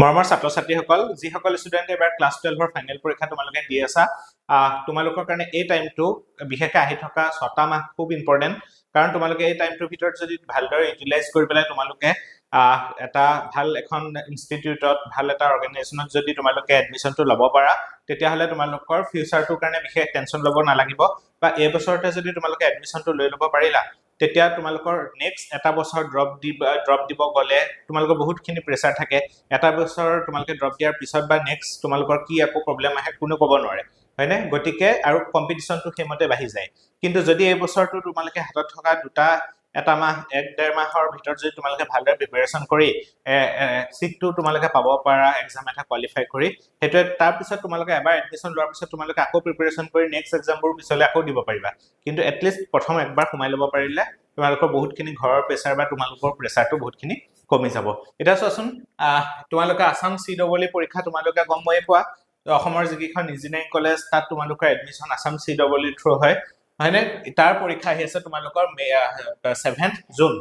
মৰমৰ ছাত্ৰ ছাত্ৰীসকল যিসকল ষ্টুডেণ্টে এবাৰ ক্লাছ 12ৰ ফাইনেল পৰীক্ষা তোমালোকে দি আছা তোমালোকৰ কাৰণে এই টাইমটো বিশেষকৈ আহি থকা 6টা মাহ খুব ইম্পৰ্টেণ্ট কাৰণ তোমালোকে এই টাইমটোৰ ভিতৰত যদি ভালদৰে ইউটিলাইজ কৰি পেলাই তোমালোকে এটা ভাল এখন ইনষ্টিটিউটত ভাল এটা অৰ্গেনাইজেশ্যনত যদি তোমালোকে এডমিশ্যনটো ল'ব পাৰা তেতিয়াহ'লে তোমালোকৰ ফিউচাৰটোৰ কাৰণে বিশেষ টেনশ্যন ল'ব নালাগিব বা এই বছৰতে যদি তোমালোকে এডমিশ্যনটো লৈ ল'ব পাৰিলা তেতিয়া তোমালোকৰ নেক্সট এটা বছৰ ড্ৰপ দিব গ'লে তোমালোকৰ বহুতখিনি প্ৰেছাৰ থাকে এটা বছৰ তোমালোকে ড্ৰপ দিয়াৰ পিছত বা নেক্সট তোমালোকৰ কি একো প্ৰব্লেম আহে কোনো ক'ব নোৱাৰে হয়নে গতিকে আৰু কম্পিটিশ্যনটো সেইমতে বাঢ়ি যায় কিন্তু যদি এই বছৰটো তোমালোকে হাতত থকা দুটা এটা মাহ এক ডেৰ মাহৰ ভিতৰত যদি তোমালোকে ভালদৰে প্ৰিপাৰেশ্যন কৰি সিটটো তোমালোকে পাব পাৰা এক্সাম এটা কোৱালিফাই কৰি সেইটোৱে তাৰপিছত তোমালোকে এবাৰ এডমিশ্যন লোৱাৰ পিছত তোমালোকে আকৌ প্ৰিপাৰেশ্যন কৰি নেক্সট এক্সামবোৰ পিছলৈ আকৌ দিব পাৰিবা কিন্তু এটলিষ্ট প্ৰথম একবাৰ সোমাই ল'ব পাৰিলে তোমালোকৰ বহুতখিনি ঘৰৰ প্ৰেছাৰ বা তোমালোকৰ প্ৰেছাৰটো বহুতখিনি কমি যাব এতিয়া চোৱাচোন তোমালোকে আসাম CEE পৰীক্ষা তোমালোকে গম ময়ে পোৱা অসমৰ যিকেইখন ইঞ্জিনিয়াৰিং কলেজ তাত তোমালোকৰ এডমিশ্যন আসাম CEE থ্ৰু হয় হয়নে তাৰ পৰীক্ষা আহি আছে তোমালোকৰ 7th জুন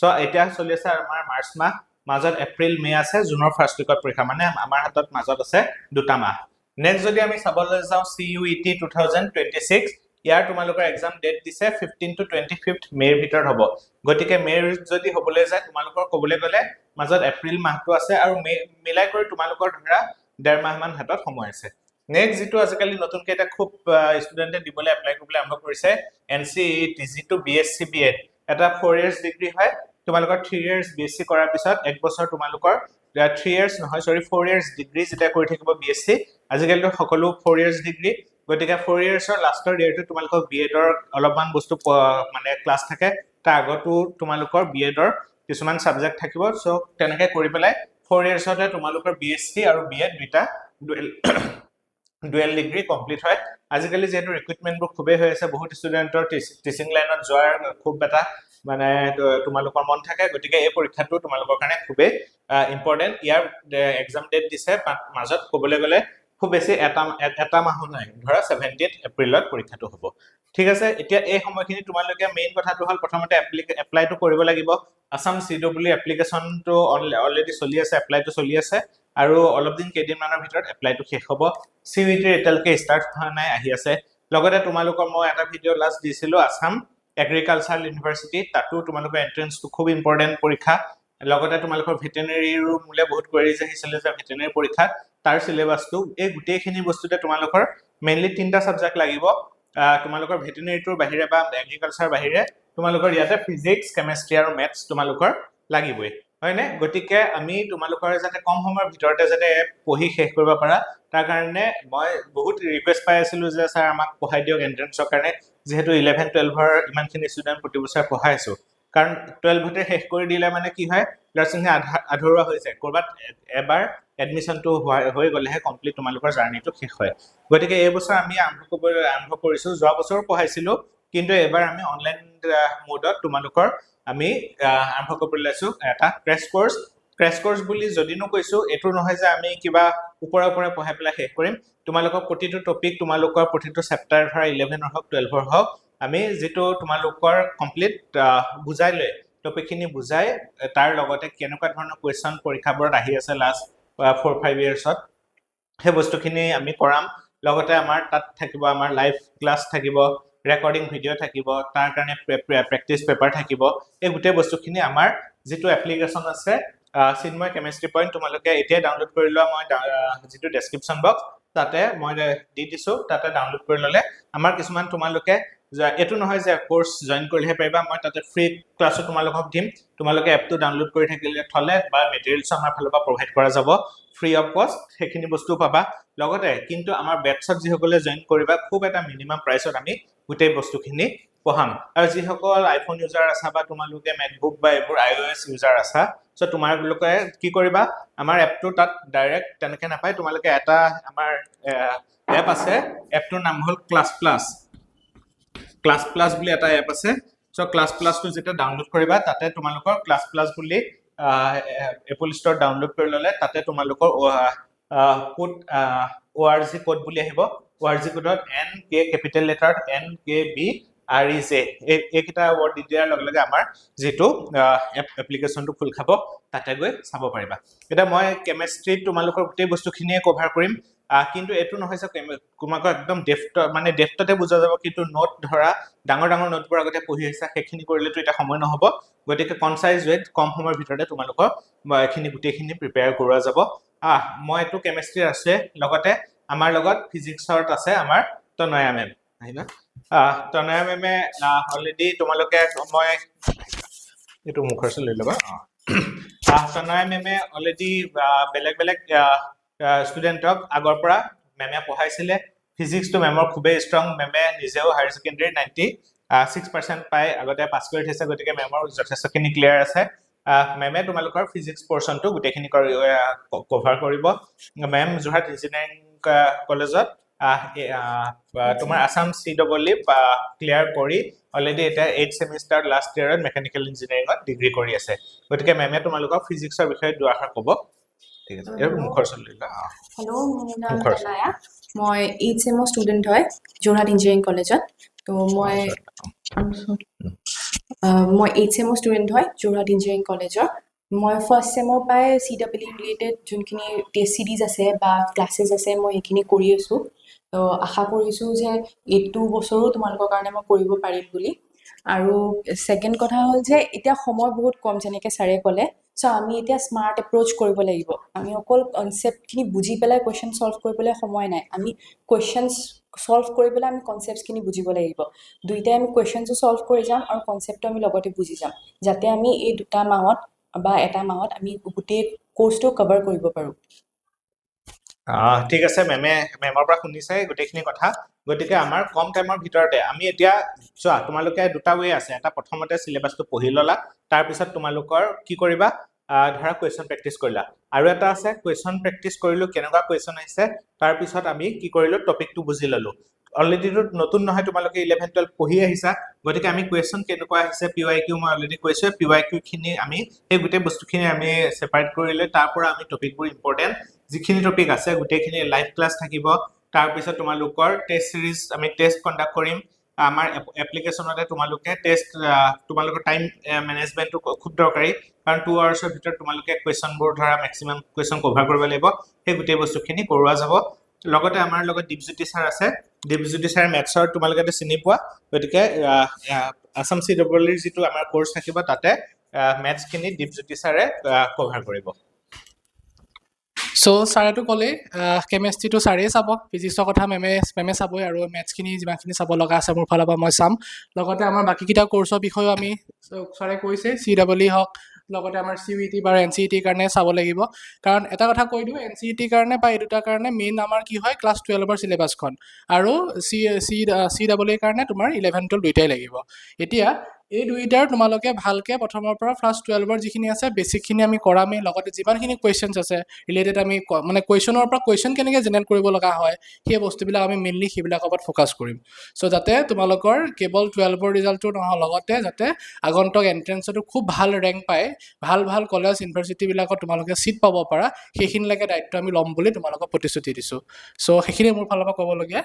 সো এতিয়া চলি আছে আমাৰ মাৰ্চ মাহ মাজত এপ্ৰিল মে আছে জুনৰ ফাৰ্ষ্ট উইকত পৰীক্ষা মানে আমাৰ হাতত মাজত আছে দুটা মাহ নেক্সট যদি আমি চাবলৈ যাওঁ CUET 2026 ইয়াৰ তোমালোকৰ এক্সাম ডেট দিছে 15 to 25th মেৰ ভিতৰত হ'ব গতিকে মেৰ যদি হ'বলৈ যায় তোমালোকৰ ক'বলৈ গ'লে মাজত এপ্ৰিল মাহটো আছে আৰু মিলাই কৰি তোমালোকৰ ধৰা ডেৰ মাহ মান হাতত সময় আছে নেক্সট যেটো আজিকালি নতুনকৈ এটা খুব ষ্টুডেণ্টে দিবলৈ এপ্লাই কৰিবলৈ আৰম্ভ কৰিছে NCET যেটো BSc B.Ed এটা 4 ইয়াৰ্স ডিগ্ৰী হয় তোমালোকৰ 3 ইয়াৰ্স BSc কৰাৰ পিছত এক বছৰ তোমালোকৰ 3 ইয়াৰ্স নহয় সৰি 4 ইয়াৰ্স ডিগ্ৰী যেটা কৰি থাকিব BSc আজিকালি সকলো 4 ইয়াৰ্স ডিগ্ৰী গতিকে 4 ইয়াৰ্সৰ লাষ্টৰ ইয়াৰটো তোমালোকৰ B.Ed-ৰ অলপমান বস্তু মানে ক্লাছ থাকে তাৰ আগতো তোমালোকৰ B.Ed-ৰ কিছুমান সাবজেক্ট থাকিব সো তেনেকৈ কৰি পেলাই 4 ইয়াৰ্সতে তোমালোকৰ BSc আৰু B.Ed দুটা ডুৱেল ডিগ্ৰী কমপ্লিট হয় আজিকালি যেহেতু ৰিক্ৰুটমেন্টবোৰ খুবেই হৈ আছে বহুত ষ্টুডেণ্টৰ টিচিং লাইনত যোৱাৰ খুব এটা মানে তোমালোকৰ মন থাকে গতিকে এই পৰীক্ষাটো তোমালোকৰ কাৰণে খুবেই ইম্পৰ্টেন্ট ইয়াৰ এক্সাম ডেট দিছে মাজত ক'বলৈ গ'লে খুব বেছি এটা মাহ নাই ধৰা 17th এপ্ৰিলত পৰীক্ষাটো হ'ব ঠিক আছে এতিয়া এই সময়খিনি তোমালোকে মেইন কথাটো হ'ল প্ৰথমতে এপ্লাইটো কৰিব লাগিব আসাম CEE এপ্লিকেশনটো অলৰেডি চলি আছে এপ্লাইটো চলি আছে আৰু অলপ দিন কেইদিনমানৰ ভিতৰত এপ্লাইটো শেষ হ'ব CUET এতিয়ালৈকে ষ্টাৰ্ট হোৱা নাই আহি আছে লগতে তোমালোকৰ মই এটা ভিডিঅ' লাষ্ট দিছিলো আসাম এগ্ৰিকালচাৰেল ইউনিভাৰ্চিটি তাতো তোমালোকৰ এন্ট্ৰেন্সটো খুব ইম্পৰ্টেন্ট পৰীক্ষা লগতে তোমালোকৰ ভেটেনেৰীৰো মূলে বহুত কোৱেৰিজ আহিছিল যে ভেটেনেৰী পৰীক্ষাত তাৰ সিলেবাসটো এই গোটেইখিনি বস্তুতে তোমালোকৰ মেইনলি তিনটা সাবজেক্ট লাগিব তোমালোকৰ ভেটেনেৰীটোৰ বাহিৰে বা এগ্ৰিকালচাৰ বাহিৰে তোমালোকৰ ইয়াতে ফিজিক্স কেমিষ্ট্ৰি আৰু মেথছ তোমালোকৰ লাগিবই হয়নে গতিকে আমি তোমালোকৰ যাতে কম সময়ৰ ভিতৰতে যাতে পঢ়ি শেষ কৰিব পাৰা তাৰ কাৰণে মই বহুত ৰিকুৱেষ্ট পাই আছিলো যে স্যাৰ আমাক পঢ়াই দিয়ক এন্ট্ৰেন্সৰ কাৰণে যেহেতু 11 12ৰ ইমানখিনি ষ্টুডেণ্ট প্ৰতি বছৰ পঢ়াইছো কাৰণ 12তে শেষ কৰি দিলে মানে কি হয় লাৰ্নিং আধৰুৱা হৈ যায় কৰবাত এবাৰ এডমিশনটো হৈ গ'লেহে কমপ্লিট তোমালোকৰ জাৰ্নিটো শেষ হয় গতিকে এই বছৰ আমি আৰম্ভ কৰিছো যোৱা বছৰ পঢ়াইছিলো কিন্তু এবাৰ আমি অনলাইন মোডত তোমালোকৰ আমি আৰম্ভ কৰিবলৈ লৈছো এটা ক্ৰেশ কোৰ্স বুলি যদিনো কৈছো এটো নহয় যে আমি কিবা ওপৰে পঢ়াই পেলাই শেষ কৰিম তোমালোকৰ প্ৰতিটো টপিক তোমালোকৰ প্ৰতিটো চেপ্টাৰ ধৰা 11 হওক 12 হওক আমি যেটো তোমালোকৰ কমপ্লিট বুজাই লৈ টপিকখিনি বুজাই তাৰ লগতে কেনেকুৱা ধৰণৰ কোৱেশ্চন পৰীক্ষাবোৰত আহি আছে লাষ্ট 4-5 ইয়াৰ্সত সেই বস্তুখিনি আমি কৰাম লগতে আমাৰ তাত থাকিব আমাৰ লাইভ ক্লাছ থাকিব ৰেকৰ্ডিং ভিডিঅ' থাকিব তাৰ কাৰণে প্ৰেক্টিছ পেপাৰ থাকিব এই গোটেই বস্তুখিনি আমাৰ যেটো এপ্লিকেশন আছে চিন্ময় কেমিষ্ট্ৰি পইণ্ট তোমালোকে এতিয়া ডাউনলোড কৰি লোৱা মই যেটো ডেসক্ৰিপচন বক্স তাতে মই দি দিছো তাতে ডাউনলোড কৰি ললে আমাৰ কিছুমান তোমালোকে এটো নহয় যে কোৰ্স জয়েন কৰিলে পাৰিবা মই তাতে ফ্ৰী ক্লাছও তোমালোকক দিম তোমালোকে এপটো ডাউনলোড কৰি থাকিলে থলে বা মেটেৰিয়েলছ আমাৰ ফালৰ পৰা প্ৰভাইড কৰা যাব ফ্ৰী অফ কষ্ট সেইখিনি বস্তু পাবা লগতে কিন্তু আমাৰ বেটছত যিসকলে জয়েন কৰিবা খুব এটা মিনিমাম প্ৰাইচত আমি গোটেই বস্তুখিনি পঢ়াম আৰু যিসকল আইফোন ইউজাৰ আছা বা তোমালোকে মেকবুক বা এইবোৰ iOS ইউজাৰ আছা সো তোমালোকে কি কৰিবা আমাৰ এপটো তাত ডাইৰেক্ট তেনেকে নাপায় তোমালোকে এটা আমাৰ এপ আছে এপটোৰ নাম হ'ল ক্লাছ প্লাস বুলি এটা এপ আছে সো ক্লাছ প্লাসটো যেটা ডাউনলোড কৰিবা তাতে তোমালোকৰ ক্লাছ প্লাস বুলি এপল ষ্টৰ ডাউনলোড কৰি ললে তাতে তোমালোকৰ কোড ORG কোড বুলি আহিব ORG কোডত NK কেপিটেল লেটাৰত NKB ৰিজে এইকেইটা ৱৰ্ড দি দিয়াৰ লগে লগে আমাৰ যেটো এপ্লিকেশনটো খুল খাব তাতে গৈ চাব পাৰিবা এটা মই কেমিষ্ট্ৰিত তোমালোকৰ গোটেই বস্তুখিনিয়ে কভাৰ কৰিম কিন্তু এটো নহয় যে তোমালোকক একদম ডেফটতে বুজা যাব কিন্তু নোট ধৰা ডাঙৰ ডাঙৰ নোটবোৰ আগতে পঢ়ি আহিছা সেইখিনি কৰিলেতো এটা সময় নহব গতিকে কনসাইজ ওয়েত কম সময়ৰ ভিতৰতে তোমালোকক এখিনি গোটেইখিনি প্ৰিপেয়াৰ কৰোৱা যাব মই এটো কেমিষ্ট্ৰি আছে লগতে আমাৰ লগত ফিজিক্সত আছে আমাৰ তনয়া মেম আহিবা তনয়া মেমে অলৰেডি তোমালোকে মই এটো মুখৰছে লৈ লবা তনয়া মেমে অলৰেডি বেলেগ বেলেগ ষ্টুডেন্টক আগৰ পৰা মেমে পঢ়াইছিলে ফিজিক্স তো মেমৰ খুবে ষ্ট্ৰং মেমে নিজেও হায়াৰ সেকেন্ডাৰী 96% পাই আগতে পাস কৰি থৈছে গতিকে মেমৰ যথেষ্টখিনি ক্লিয়াৰ আছে মেমে তোমালোকৰ ফিজিক্স পৰ্চনটো গোটেইখিনি কভাৰ কৰিব মেম যোৰহাট ইঞ্জিনিয়াৰিং কলেজত তোমাৰ আসাম CEE ক্লিয়াৰ কৰি অলৰেডি এটা 8 সেমিস্টাৰ লাষ্ট ইয়াৰত মেকানিক্যাল ইঞ্জিনিয়াৰিংত ডিগ্ৰী কৰি আছে গতিকে মেমে তোমালোকক ফিজিক্সৰ বিষয়ে দুআষাৰ ক'ব ঠিক আছে এৰ মুখৰ চলিলা হেল্ল মোৰ নাম তনয়া মই 8 সেমৰ ষ্টুডেন্ট হয় যোৰহাট ইঞ্জিনিয়াৰিং কলেজত তো মই 8 সেমৰ ষ্টুডেন্ট হয় যোৰহাট ইঞ্জিনিয়াৰিং কলেজৰ মই ফাৰ্স্ট সেমৰ পাই CEE ৰিলেটেড যোনখিনি টেষ্ট সিৰিজ আছে বা ক্লাसेस আছে মই এখিনি কৰি আছো তো আশা কৰিছো যে এইটো বছৰো তোমালোকৰ কাৰণে মই কৰিব পাৰিম বুলি আৰু সেকেন্ড কথা হল যে এতিয়া সময় বহুত কম যেনেকে সাৰে কলে সো আমি এতিয়া স্মাৰ্ট এপ্ৰোচ কৰিব লাগিব আমি অকল কনসেপ্ট খিনি বুজি পেলাই কোৱেশ্চন সলভ কৰিবলৈ সময় নাই আমি কোৱেশ্চনস সলভ কৰিবলৈ আমি কনসেপ্টস খিনি বুজিব লাগিব দুইটা আমি কোৱেশ্চনস সলভ কৰি যাম আৰু কনসেপ্টটো আমি লগতে বুজি যাম যাতে আমি এই দুটা মাহত বা এটা মাহত আমি গোটেই কোৰ্সটো কভাৰ কৰিব পাৰো ঠিক আছে মেমৰ পৰা শুনিছাই গোটেইখিনি কথা গতিকে আমাৰ কম টাইমৰ ভিতৰতে আমি এতিয়া চোৱা তোমালোকে দুটা ৱে আছে এটা প্ৰথমতে সিলেবাসটো পঢ়ি ললা তাৰ পিছত তোমালোকৰ কি কৰিবা ধৰা কোৱেশ্চন প্ৰেক্টিস কৰিলা আৰু এটা আছে কোৱেশ্চন প্ৰেক্টিস কৰিলো কেনেকুৱা কোৱেশ্চন আহিছে তাৰ পিছত আমি কি কৰিলো টপিকটো বুজি ললো অলৰেডি নতুন নহয় তোমালোকে 11 12 পঢ়ি আহিছা গতিকে আমি কোৱেশ্চন কেনেকুৱা আহিছে PYQ মই অলৰেডি কৈছো PYQ খিনি আমি এই গোটেই বস্তুখিনি আমি সেপাৰেট কৰিলে তাৰ পৰা আমি টপিকবোৰ ইম্পৰ্টেন্ট যিখিনি টপিক আছে গোটেইখিনি লাইভ ক্লাস থাকিব তাৰ পিছত তোমালোকৰ টেষ্ট সিৰিজ আমি টেষ্ট কন্ডাক্ট কৰিম আমাৰ এপ্লিকেশনতে তোমালোকে টেষ্ট তোমালোকৰ টাইম মেনেজমেন্টটো খুব দৰকাৰী কাৰণ 2 আৱাৰ্ছৰ ভিতৰত তোমালোকে কোৱেশ্চনবোৰ ধৰা ম্যাক্সিমাম কোৱেশ্চন কভাৰ কৰিব লাগিব সেই গোটেই বস্তুখিনি কৰোৱা যাব লগতে আমাৰ লগত দীপজ্যোতি স্যাৰ আছে দীপজ্যোতি স্যাৰ মেথছৰ তোমালোকে চিনি পোৱা গতিকে আসাম CEE যিটো আমাৰ কোৰ্স থাকিব তাতে মেথছ খিনি দীপজ্যোতি স্যাৰে কভাৰ কৰিব সো সাৰেটো ক'লে কেমিষ্ট্ৰিটো সাৰেই চাব ফিজিক্সৰ কথা মেমে চাবই আৰু মেথছখিনি যিমানখিনি চাব লগা আছে মোৰ ফালৰ পৰা মই চাম লগতে আমাৰ বাকীকেইটা কোৰ্সৰ বিষয়েও আমি সাৰে কৈছে CEE হওক লগতে আমাৰ CUET বা NCET কাৰণে চাব লাগিব কাৰণ এটা কথা কৈ দিও NCET কাৰণে বা এই দুটাৰ কাৰণে মেইন আমাৰ কি হয় ক্লাছ 12ৰ সিলেবাসখন আৰু CEE কাৰণে তোমাৰ 11 12 দুইটাই লাগিব এতিয়া এই দুইটাৰ তোমালোকে ভালকে প্ৰথমৰ পৰা ক্লাছ 12ৰ যিখিনি আছে বেসিকখিনি আমি কৰামে লগতে যিমানখিনি কোৱেশ্চনছ আছে ৰিলেটেড আমি মানে কোৱেশ্চনৰ পৰা কোৱেশ্চন কেনেকৈ জেনাৰেট কৰিব লগা হয় সেই বস্তুবিলাক আমি মেইনলি সেইবিলাকৰ ওপৰত ফোকাস কৰিম সো যাতে তোমালোকৰ কেৱল 12ৰ ৰিজাল্টটো নহয় লগতে যাতে আগন্তুক এন্ট্ৰেন্সটো খুব ভাল ৰেংক পায় ভাল কলেজ ইউনিভাৰ্সিটি বিলাকত তোমালোকে সিট পাব পাৰা সেইখিনিলৈকে দায়িত্ব আমি ল'ম বুলি তোমালোকক প্ৰতিশ্ৰুতি দিছো সো সেইখিনি মোৰ ফালৰ পৰা ক'বলগীয়া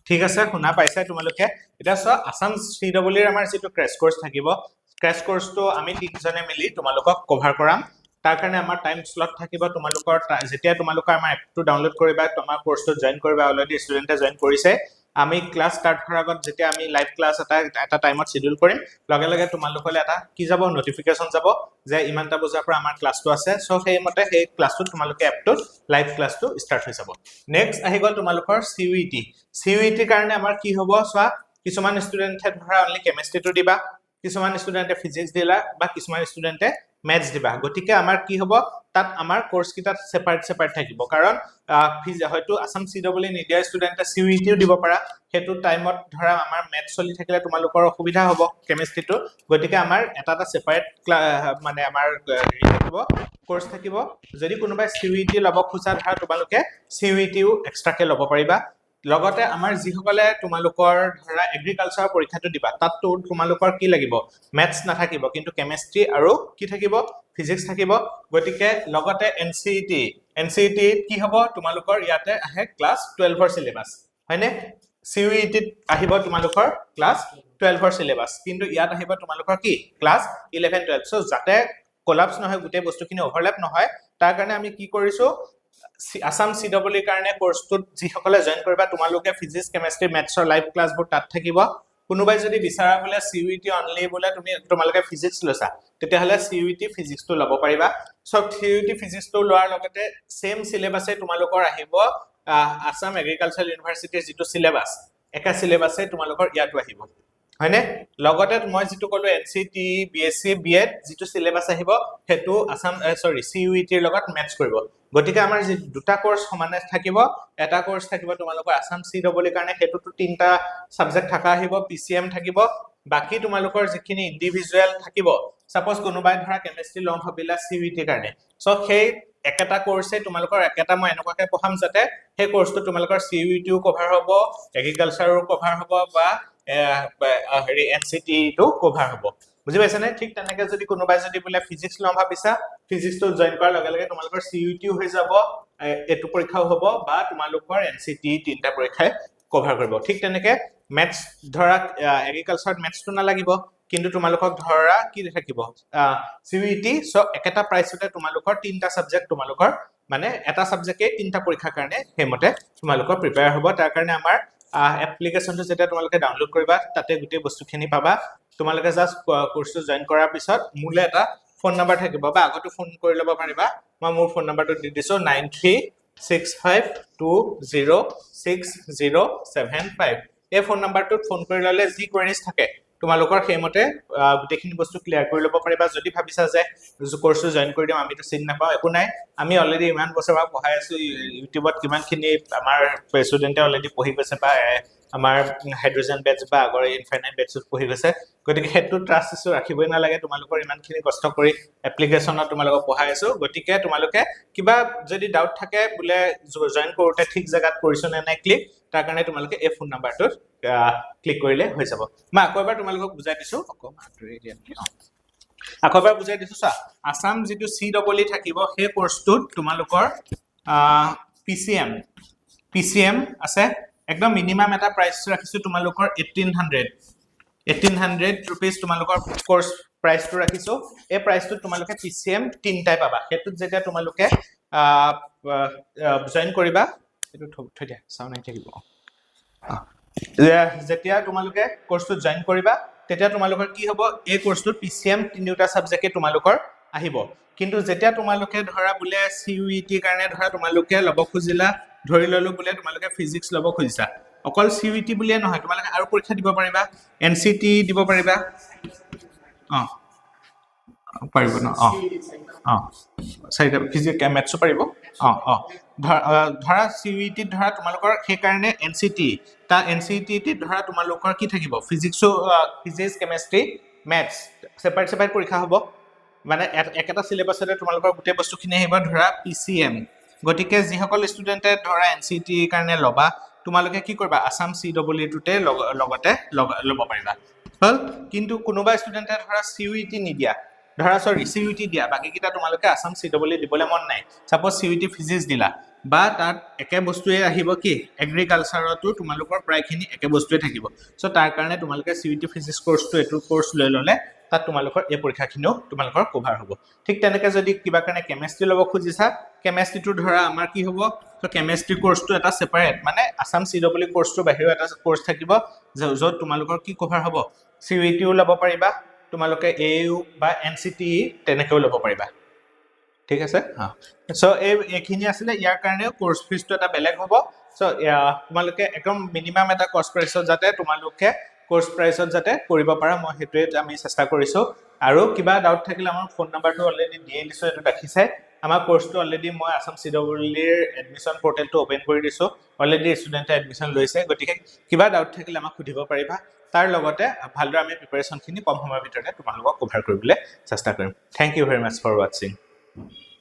ঠিক আছে শুনা পাইছা তোমালোকে এটা আসাম CEE আমাৰ যেটো ক্ৰ্যাশ কোৰ্স থাকিব ক্ৰ্যাশ কোৰ্সটো আমি তিনজনে মিলি তোমালোকক কভাৰ কৰাম তাৰ কাৰণে আমাৰ টাইম স্লট থাকিব তোমালোকৰ যেতিয়া তোমালোকৰ আমাৰ এপটো ডাউনলোড কৰিবা তোমাৰ কোৰ্সটো জয়েন কৰিবা অলৰেডি ষ্টুডেন্টে জয়েন কৰিছে আমি ক্লাস স্টাৰ্ট কৰাৰ আগত যেতিয়া আমি লাইভ ক্লাস এটা টাইমত শিডিউল কৰিম লগে লগে তোমালোকলে এটা কি যাব নোটিফিকেশন যাব যে ইমানটা বজাৰ পৰা আমাৰ ক্লাসটো আছে সো সেই মতে সেই ক্লাসটো তোমালোকে এপটো লাইভ ক্লাসটো স্টার্ট হৈ যাব নেক্সট আহি গল তোমালোকৰ CUET কাৰণে আমাৰ কি হ'ব সোৱা কিছুমান ষ্টুডেন্টে ধৰা অনলি কেমিষ্ট্ৰিটো দিবা কিছুমান ষ্টুডেন্টে ফিজিক্স দিলা বা কিছুমান ষ্টুডেন্টে ম্যাথছ দিবা গতিকে আমাৰ কি হ'ব তাত আমাৰ কোৰ্স কিটা সেপাৰেট থাকিব কাৰণ হয়তো আসাম CEE নিদিয়া ষ্টুডেন্টে CUETও দিব পাৰা হেতু টাইমত ধৰা আমাৰ ম্যাথছ চলি থাকিলে তোমালোকৰ অসুবিধা হ'ব কেমিষ্ট্ৰিটো গতিকে আমাৰ এটা সেপাৰেট মানে আমাৰ থাকিব কোৰ্স থাকিব যদি কোনোবাই CUET ল'ব খুজা ধৰা তোমালোকে CUETও এক্সট্ৰাকে ল'ব পাৰিবা লগতে আমাৰ যিসকলে তোমালোকৰ ধৰা এগ্ৰিকালচাৰ পৰীক্ষাটো দিবা তাতটো তোমালোকৰ কি লাগিব ম্যাথছ নাথাকিব কিন্তু কেমিষ্ট্ৰি আৰু কি থাকিব ফিজিক্স থাকিব গতিকে লগতে NCET কি হ'ব তোমালোকৰ ইয়াতে আহে ক্লাস 12ৰ সিলেবাস হয়নে CUET আহিব তোমালোকৰ ক্লাছ 12 সিলেবাস কিন্তু ইয়াত আহিব তোমালোকৰ কি ক্লাছ 11 12 সো যাতে কোলাপস নহয় গোটেই বস্তুখিনি ওভাৰল্যাপ নহয় তাৰ কাৰণে আমি কি কৰিছো আসাম CEE কাৰণে কোৰ্সটোত যিসকলে জয়েন কৰিবা তোমালোকে ফিজিক্স কেমিষ্ট্ৰি মেথছৰ লাইভ ক্লাছবোৰ তাত থাকিব কোনোবাই যদি বিচাৰা বলে CUET অনলি বলে তোমালোকে ফিজিক্স লৈছা তেতিয়াহলে CUET ফিজিক্সটো ল'ব পাৰিবা সব CUET ফিজিক্সটো লোৱাৰ লগতে সেম সিলেবাসে তোমালোকৰ আহিব আসাম এগ্ৰিকালচাৰ ইউনিভাৰ্সিটিৰ যেটো সিলেবাস একা সিলেবাসে তোমালোকৰ ইয়াতো আহিব হয়নে লগতে মই যেটো কলো NCET BSc B.Ed যেটো সিলেবাস আহিব হেতু আসাম CUET ৰ লগত মেচ কৰিব গতিকে আমাৰ যে দুটা কোৰ্স সমানে থাকিব এটা কোৰ্স থাকিব তোমালোকৰ আসাম CEE কাৰণে হেতুটো তিনটা সাবজেক্ট থাকা আহিব PCM থাকিব বাকি তোমালোকৰ যিখিনি ইন্ডিভিজুৱেল থাকিব সাপোজ কোনোবাই ধৰা কেমিষ্ট্ৰি লম ভাবিলা CUET কাৰণে সো সেই একেটা কোৰ্সে তোমালোকৰ একেটা মই এনেকুৱাকে পঢ়াম যাতে সেই কোৰ্সটো তোমালোকৰ CUET-ও কভাৰ হ'ব এগ্ৰিকালচাৰও কভাৰ হ'ব বা হেৰি NCET টো কভাৰ হ'ব বুজি পাইছা নে ঠিক তেনেকে যদি কোনোবাই যদি বলে ফিজিক্স লম ভাবিছা ফিজিক্সটো জয়েন কৰাৰ লগে লগে তোমালোকৰ CUET-ও হৈ যাব এটো পৰীক্ষাও হ'ব বা তোমালোকৰ NCET তিনটা পৰীক্ষাই কভাৰ কৰিব ঠিক তেনেকে ম্যাথছ ধৰা এগ্ৰিকালচাৰ ম্যাথছটো নালাগিব কিন্তু তোমালোকক ধৰা কি থাকিব CUET সো একেটা প্ৰাইচতে তোমালোকৰ তিনটা সাবজেক্ট তোমালোকৰ মানে এটা সাবজেক্টে তিনটা পৰীক্ষাৰ কাৰণে হেমতে তোমালোকৰ প্ৰিপেয়াৰ হ'ব তাৰ কাৰণে আমাৰ এপ্লিকেশনটো যেটা তোমালোকে ডাউনলোড কৰিবা তাতে গোটেই বস্তুখিনি পাবা তোমালোকে জাস্ট কোৰ্সটো জয়েন কৰাৰ পিছত মুলে এটা ফোন নাম্বাৰ থাকিব বা আগতো ফোন কৰি ল'ব পাৰিবা মই মোৰ ফোন নাম্বাৰটো দি দিছো 9365206075 এই ফোন নাম্বাৰটোত ফোন কৰি ললে যি কোৱেৰিজ থাকে তোমালোকৰ হেমতে গোটেইখিনি বস্তু ক্লিয়াৰ কৰি ল'ব পাৰিবা যদি ভাবিছা যে কোৰ্সটো জয়েন কৰি দিম আমিটো চিন নাপাও একো নাই আমি অলৰেডি ইমান বছৰ পঢ়াই আছো ইউটিউবত কিমানখিনি আমাৰ ষ্টুডেন্টে অলৰেডি পঢ়ি গৈছে বা আমাৰ হাইড্ৰোজেন বেটছ বা আগৰ ইনফাইনাইট বেটছত পঢ়ি গৈছে গতিকে হেতু ট্ৰাষ্ট ইছু ৰাখিবই নালাগে তোমালোকৰ ইমানখিনি কষ্ট কৰি এপ্লিকেশনত তোমালোকক পঢ়াই আছো গতিকে তোমালোকে কিবা যদি ডাউট থাকে বলে জয়েন কৰোতে ঠিক জায়গাত কৰিছ নে নাই ক্লিক তাৰ কাৰণে তোমালোকে এই ফোন নাম্বাৰটোত ক্লিক কৰিলে হৈ যাব মই আকৌবাৰ তোমালোকক বুজাই দিছো আকৌবাৰ বুজাই দিছো চা আসাম যেটো CEE থাকিব সেই কোৰ্সটোত তোমালোকৰ PCM আছে একদম মিনিমাম এটা প্ৰাইস ৰাখিছো তোমালোকৰ 1800 rupees তোমালোকৰ কোৰ্স প্ৰাইসটো ৰাখিছো এই প্ৰাইসটো তোমালোকে PCM তিনটাই পাবা হেতুত যেতিয়া তোমালোকে জয়েন কৰিবা এটো থৈ দিয়া চাও নাই থাকিব যেতিয়া তোমালোকে কোৰ্সটো জয়েন কৰিবা তেতিয়া তোমালোকৰ কি হ'ব এই কোৰ্সটোত PCM তিনিটা সাবজেক্টে তোমালোকৰ আহিব কিন্তু যেতিয়া তোমালোকে ধৰা বুলে CUET কাৰণে ধৰা তোমালোকে লব খুজিলা ধৰি ললো বুলে তোমালোকে ফিজিক্স লব খুজিছা অকল CUET বুলিয়ে নহয় তোমালোকে আৰু পৰীক্ষা দিব পাৰিবা NCET দিব পাৰিবা পাৰিব ন চাইটা ফিজিক্স মেথছ পাৰিব ধৰা CUET ধৰা তোমালোকৰ সেই কাৰণে NCET তা NCET ধৰা তোমালোকৰ কি থাকিব ফিজিক্স কেমিষ্ট্ৰি মেথছ সেপাৰেট পৰীক্ষা হ'ব মানে একেটা সিলেবাসতে তোমালোকৰ গোটেই বস্তুখিনি আহিব ধৰা PCM গতিকে যিসকল ষ্টুডেন্টে ধৰা NCET কাৰণে লবা তোমালোকে কি কৰিবা আসাম CEE টোতে লগতে লব পাৰিবা হল কিন্তু কোনোবা ষ্টুডেন্টে ধৰা CUET নিদিয়া ধৰা CUET দিয়া বাকি কিটা তোমালোকে আসাম CEE দিবলে মন নাই সাপোজ CUET ফিজিক্স দিলা বা তাত একে বস্তুৱে আহিব কি এগ্ৰিকালচাৰটো তোমালোকৰ প্ৰায়খিনি একে বস্তুৱে থাকিব সো তাৰ কাৰণে তোমালোকে CUET ফিজিক্স কোৰ্সটো এটো কোৰ্স লৈ ললে তাত তোমালোকৰ এই পৰীক্ষাখিনিও তোমালোকৰ কভাৰ হ'ব ঠিক তেনেকে যদি কিবা কাৰণে কেমিষ্ট্ৰি লব খুজিছা কেমিষ্ট্ৰিটো ধৰা আমাৰ কি হ'ব সো কেমিষ্ট্ৰি কোৰ্সটো এটা সেপাৰেট মানে আসাম CEE কোৰ্সটো বাহিৰৰ এটা কোৰ্স থাকিব য'ত তোমালোকৰ কি কভাৰ হ'ব CUET-ও লব পাৰিবা তোমালোকে AU বা NCET তেনেকেও লব পাৰিবা ঠিক আছে সো এইখিনি আছিল ইয়াৰ কাৰণে কোৰ্স ফিজটো এটা বেলেগ হ'ব সো তোমালোকে একদম মিনিমাম এটা কষ্ট প্ৰাইসত যাতে তোমালোকে কোৰ্স প্ৰাইসত যাতে কৰিব পাৰা মই হেতুৱে আমি চেষ্টা কৰিছো আৰু কিবা ডাউট থাকিলে আমাৰ ফোন নাম্বাৰটো অলৰেডি দিয়ে দিছো এটো ৰাখিছে আমাৰ কোৰ্সটো অলৰেডি মই আসাম CEE এডমিশন পৰ্টেলটো ওপেন কৰি দিছো অলৰেডি ষ্টুডেন্টে এডমিশন লৈছে গতিকে কিবা ডাউট থাকিলে আমাক সুধিব পাৰিবা তাৰ লগতে ভালদৰে আমি প্ৰিপাৰেচনখিনি কম সময়ৰ ভিতৰতে তোমালোকক কভাৰ কৰিবলৈ চেষ্টা কৰিম thank you very much for watching